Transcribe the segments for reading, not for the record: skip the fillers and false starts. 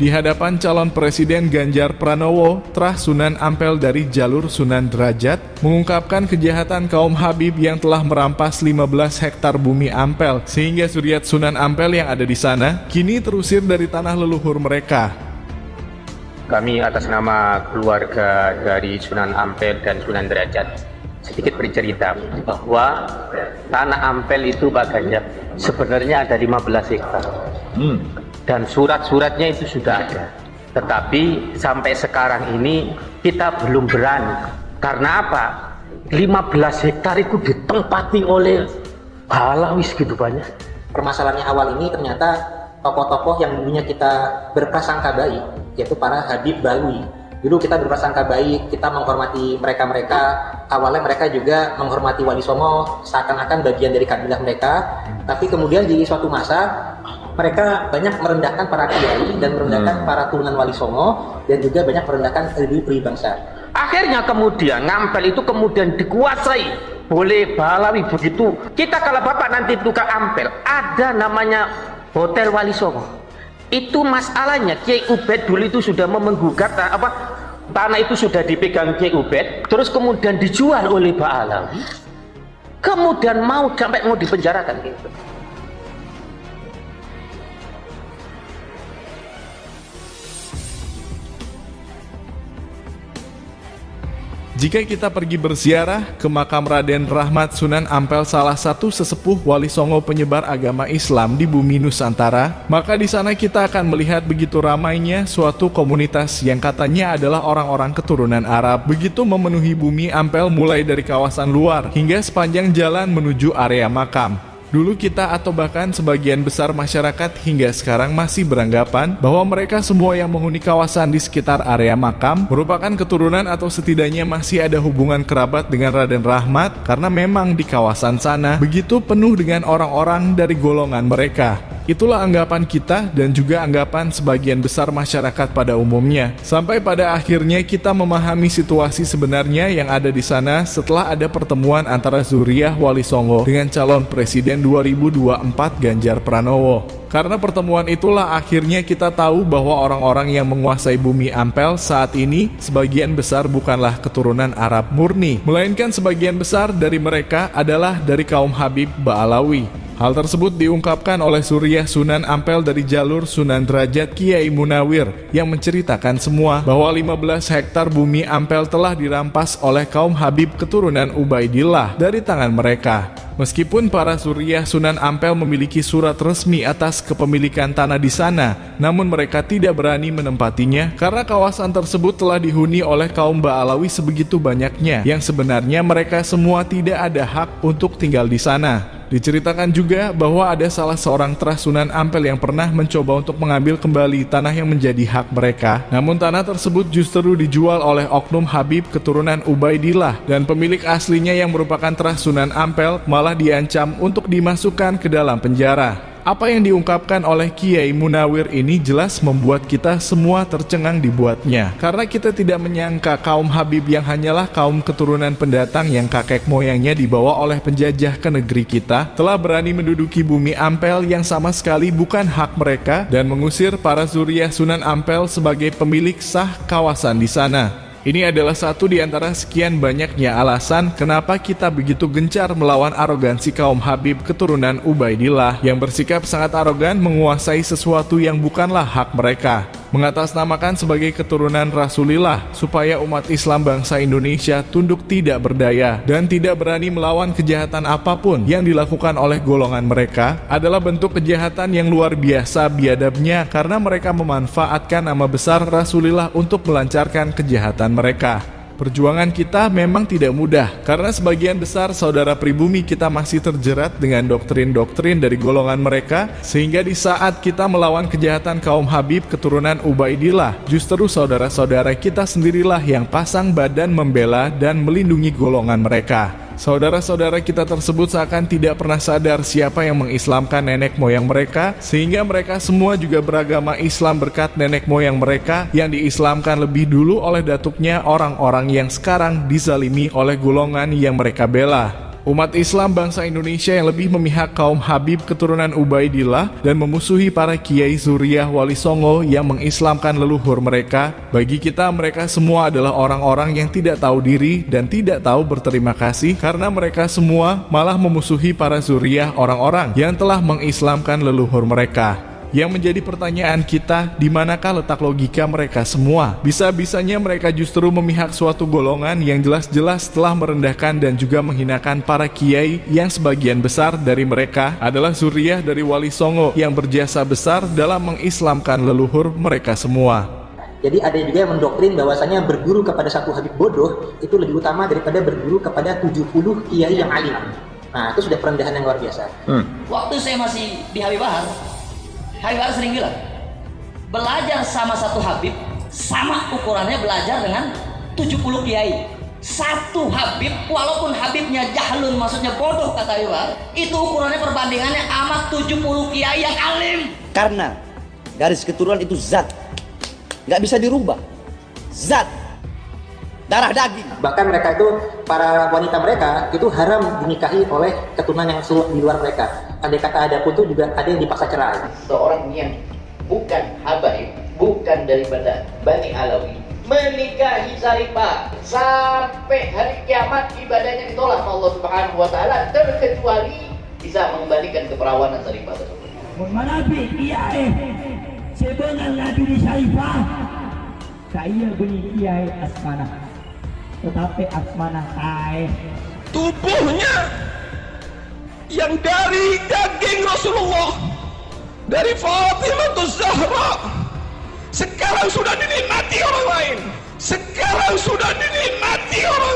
di hadapan calon Presiden Ganjar Pranowo, Trah Sunan Ampel dari jalur Sunan Derajat mengungkapkan kejahatan kaum Habib yang telah merampas 15 hektar bumi Ampel, sehingga zuriat Sunan Ampel yang ada di sana kini terusir dari tanah leluhur mereka. Kami atas nama keluarga dari Sunan Ampel dan Sunan Derajat sedikit bercerita bahwa tanah Ampel itu Pak Ganjar sebenarnya ada 15 hektar. Dan surat-suratnya itu sudah ada, tetapi sampai sekarang ini kita belum berani. Karena apa? 15 hektar itu ditempati oleh halawis gitu banyak. Permasalahannya awal ini ternyata tokoh-tokoh yang dulunya kita berprasangka baik, yaitu para Habib Balwi. Dulu kita berprasangka baik, kita menghormati mereka-mereka. Awalnya mereka juga menghormati Wali Songo seakan-akan bagian dari kabilah mereka, tapi kemudian di suatu masa mereka banyak merendahkan para kiai dan merendahkan para turunan Wali Songo, dan juga banyak merendahkan pribumi bangsa. Akhirnya kemudian Ampel itu kemudian dikuasai oleh Balawi. Begitu kita kalau Bapak nanti buka Ampel, ada namanya Hotel Wali Songo. Itu masalahnya Kiai Ubed dulu itu sudah menggugat tanah itu sudah dipegang Kiai Ubed, terus kemudian dijual oleh Balawi, kemudian sampai mau dipenjarakan gitu. Jika kita pergi berziarah ke makam Raden Rahmat Sunan Ampel, salah satu sesepuh Wali Songo penyebar agama Islam di bumi Nusantara, maka di sana kita akan melihat begitu ramainya suatu komunitas yang katanya adalah orang-orang keturunan Arab, begitu memenuhi bumi Ampel mulai dari kawasan luar hingga sepanjang jalan menuju area makam. Dulu kita atau bahkan sebagian besar masyarakat hingga sekarang masih beranggapan bahwa mereka semua yang menghuni kawasan di sekitar area makam merupakan keturunan atau setidaknya masih ada hubungan kerabat dengan Raden Rahmat, karena memang di kawasan sana begitu penuh dengan orang-orang dari golongan mereka. Itulah anggapan kita dan juga anggapan sebagian besar masyarakat pada umumnya. Sampai pada akhirnya kita memahami situasi sebenarnya yang ada di sana setelah ada pertemuan antara zuriyah Wali Songo dengan calon Presiden 2024 Ganjar Pranowo. Karena pertemuan itulah akhirnya kita tahu bahwa orang-orang yang menguasai bumi Ampel saat ini sebagian besar bukanlah keturunan Arab murni, melainkan sebagian besar dari mereka adalah dari kaum Habib Ba'alawi. Hal tersebut diungkapkan oleh zuriyah Sunan Ampel dari jalur Sunan Derajat Kiai Munawir yang menceritakan semua bahwa 15 hektar bumi Ampel telah dirampas oleh kaum Habib keturunan Ubaidillah dari tangan mereka. Meskipun para zuriyah Sunan Ampel memiliki surat resmi atas kepemilikan tanah di sana, namun mereka tidak berani menempatinya karena kawasan tersebut telah dihuni oleh kaum Ba'alawi sebegitu banyaknya yang sebenarnya mereka semua tidak ada hak untuk tinggal di sana. Diceritakan juga bahwa ada salah seorang Trah Sunan Ampel yang pernah mencoba untuk mengambil kembali tanah yang menjadi hak mereka, namun tanah tersebut justru dijual oleh oknum Habib keturunan Ubaidillah, dan pemilik aslinya yang merupakan Trah Sunan Ampel malah diancam untuk dimasukkan ke dalam penjara. Apa yang diungkapkan oleh Kiai Munawir ini jelas membuat kita semua tercengang dibuatnya, karena kita tidak menyangka kaum Habib yang hanyalah kaum keturunan pendatang yang kakek moyangnya dibawa oleh penjajah ke negeri kita telah berani menduduki bumi Ampel yang sama sekali bukan hak mereka dan mengusir para zuriyah Sunan Ampel sebagai pemilik sah kawasan di sana. Ini adalah satu di antara sekian banyaknya alasan kenapa kita begitu gencar melawan arogansi kaum Habib keturunan Ubaidillah yang bersikap sangat arogan menguasai sesuatu yang bukanlah hak mereka, mengatasnamakan sebagai keturunan Rasulillah supaya umat Islam bangsa Indonesia tunduk tidak berdaya dan tidak berani melawan kejahatan apapun yang dilakukan oleh golongan mereka adalah bentuk kejahatan yang luar biasa biadabnya, karena mereka memanfaatkan nama besar Rasulillah untuk melancarkan kejahatan mereka. Perjuangan kita memang tidak mudah, karena sebagian besar saudara pribumi kita masih terjerat dengan doktrin-doktrin dari golongan mereka, sehingga di saat kita melawan kejahatan kaum Habib keturunan Ubaidillah, justru saudara-saudara kita sendirilah yang pasang badan membela dan melindungi golongan mereka. Saudara-saudara kita tersebut seakan tidak pernah sadar siapa yang mengislamkan nenek moyang mereka, sehingga mereka semua juga beragama Islam berkat nenek moyang mereka yang diislamkan lebih dulu oleh datuknya orang-orang yang sekarang dizalimi oleh golongan yang mereka bela. Umat Islam bangsa Indonesia yang lebih memihak kaum Habib keturunan Ubaidillah dan memusuhi para kiai zuriyah Wali Songo yang mengislamkan leluhur mereka, bagi kita mereka semua adalah orang-orang yang tidak tahu diri dan tidak tahu berterima kasih karena mereka semua malah memusuhi para zuriyah orang-orang yang telah mengislamkan leluhur mereka. Yang menjadi pertanyaan kita, di manakah letak logika mereka semua? Bisa-bisanya mereka justru memihak suatu golongan yang jelas-jelas telah merendahkan dan juga menghinakan para kiai yang sebagian besar dari mereka adalah zuriyah dari Wali Songo yang berjasa besar dalam mengislamkan leluhur mereka semua. Jadi ada juga yang mendoktrin bahwasanya berguru kepada satu habib bodoh itu lebih utama daripada berguru kepada 70 kiai yang alim. Nah, itu sudah perendahan yang luar biasa. Waktu saya masih di Habib Bahar sering bilang, belajar sama satu Habib sama ukurannya belajar dengan 70 kiai. Satu Habib, walaupun Habibnya jahlun, maksudnya bodoh kata Habib Bahar, itu ukurannya perbandingannya sama 70 kiai yang alim. Karena garis keturunan itu zat, nggak bisa dirubah. Zat, darah daging. Bahkan mereka itu, para wanita mereka itu haram dinikahi oleh keturunan yang di luar mereka. Andai kata ada pun itu juga ada yang dipaksa cerai. Seorang yang bukan habaib, bukan daripada Bani Alawi, menikahi Saripah sampai hari kiamat ibadahnya ditolak Allah Subhanahu wa taala, terkecuali bisa mengembalikan keperawanan Saripah tersebut. Menabi kiai sebenarnya Nabi di Saripah saya beli kiai Asmanah, tetapi Asmanah tubuhnya yang dari daging Rasulullah, dari Fatimah Zahra, sekarang sudah dinikmati orang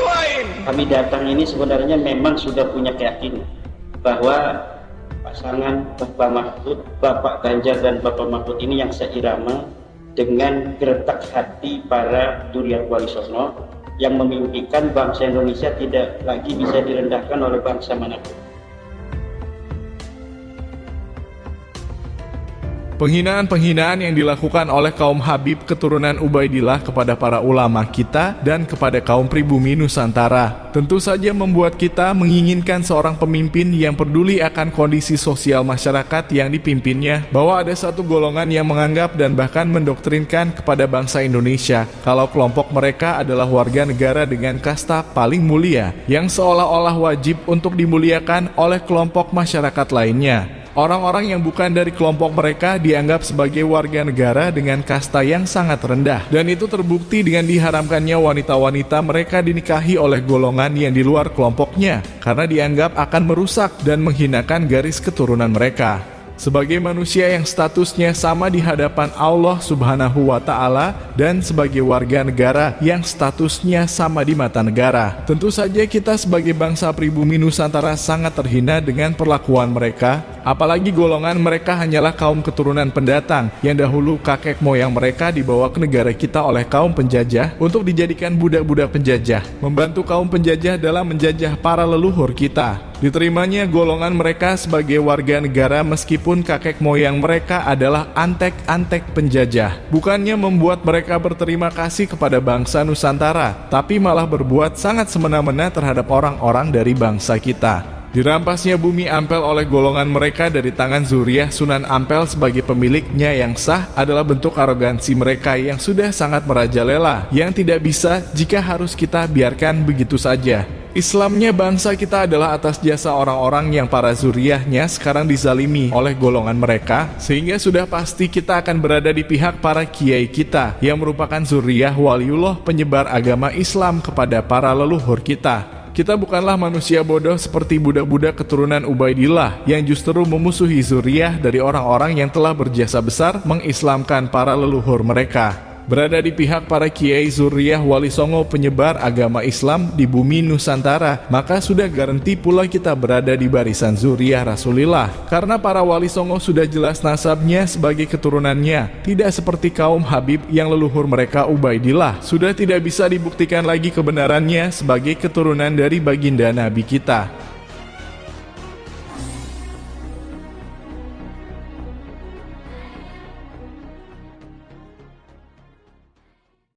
lain. Kami datang ini sebenarnya memang sudah punya keyakinan bahwa pasangan Bapak Mahfud, Bapak Ganjar dan Bapak Mahfud ini yang seirama dengan geretak hati para zuriyah Wali Songo yang memimpikan bangsa Indonesia tidak lagi bisa direndahkan oleh bangsa manapun. Penghinaan-penghinaan yang dilakukan oleh kaum Habib keturunan Ubaidillah kepada para ulama kita dan kepada kaum pribumi Nusantara tentu saja membuat kita menginginkan seorang pemimpin yang peduli akan kondisi sosial masyarakat yang dipimpinnya, bahwa ada satu golongan yang menganggap dan bahkan mendoktrinkan kepada bangsa Indonesia kalau kelompok mereka adalah warga negara dengan kasta paling mulia yang seolah-olah wajib untuk dimuliakan oleh kelompok masyarakat lainnya. Orang-orang yang bukan dari kelompok mereka dianggap sebagai warga negara dengan kasta yang sangat rendah. Dan itu terbukti dengan diharamkannya wanita-wanita mereka dinikahi oleh golongan yang di luar kelompoknya, karena dianggap akan merusak dan menghinakan garis keturunan mereka. Sebagai manusia yang statusnya sama di hadapan Allah Subhanahu wa Ta'ala dan sebagai warga negara yang statusnya sama di mata negara, tentu saja kita sebagai bangsa pribumi Nusantara sangat terhina dengan perlakuan mereka. Apalagi golongan mereka hanyalah kaum keturunan pendatang yang dahulu kakek moyang mereka dibawa ke negara kita oleh kaum penjajah untuk dijadikan budak-budak penjajah, membantu kaum penjajah dalam menjajah para leluhur kita. Diterimanya golongan mereka sebagai warga negara meskipun kakek moyang mereka adalah antek-antek penjajah. Bukannya membuat mereka berterima kasih kepada bangsa Nusantara, tapi malah berbuat sangat semena-mena terhadap orang-orang dari bangsa kita. Dirampasnya bumi Ampel oleh golongan mereka dari tangan zuriyah Sunan Ampel sebagai pemiliknya yang sah adalah bentuk arogansi mereka yang sudah sangat merajalela, yang tidak bisa jika harus kita biarkan begitu saja. Islamnya bangsa kita adalah atas jasa orang-orang yang para zuriyahnya sekarang dizalimi oleh golongan mereka, sehingga sudah pasti kita akan berada di pihak para kiai kita yang merupakan zuriyah waliullah penyebar agama Islam kepada para leluhur kita. Kita bukanlah manusia bodoh seperti budak-budak keturunan Ubaidillah yang justru memusuhi zuriyah dari orang-orang yang telah berjasa besar mengislamkan para leluhur mereka. Berada di pihak para kiai zuriyah Wali Songo penyebar agama Islam di bumi Nusantara, maka sudah garanti pula kita berada di barisan zuriyah Rasulillah. Karena para Wali Songo sudah jelas nasabnya sebagai keturunannya, tidak seperti kaum Habib yang leluhur mereka Ubaidillah. Sudah tidak bisa dibuktikan lagi kebenarannya sebagai keturunan dari baginda Nabi kita.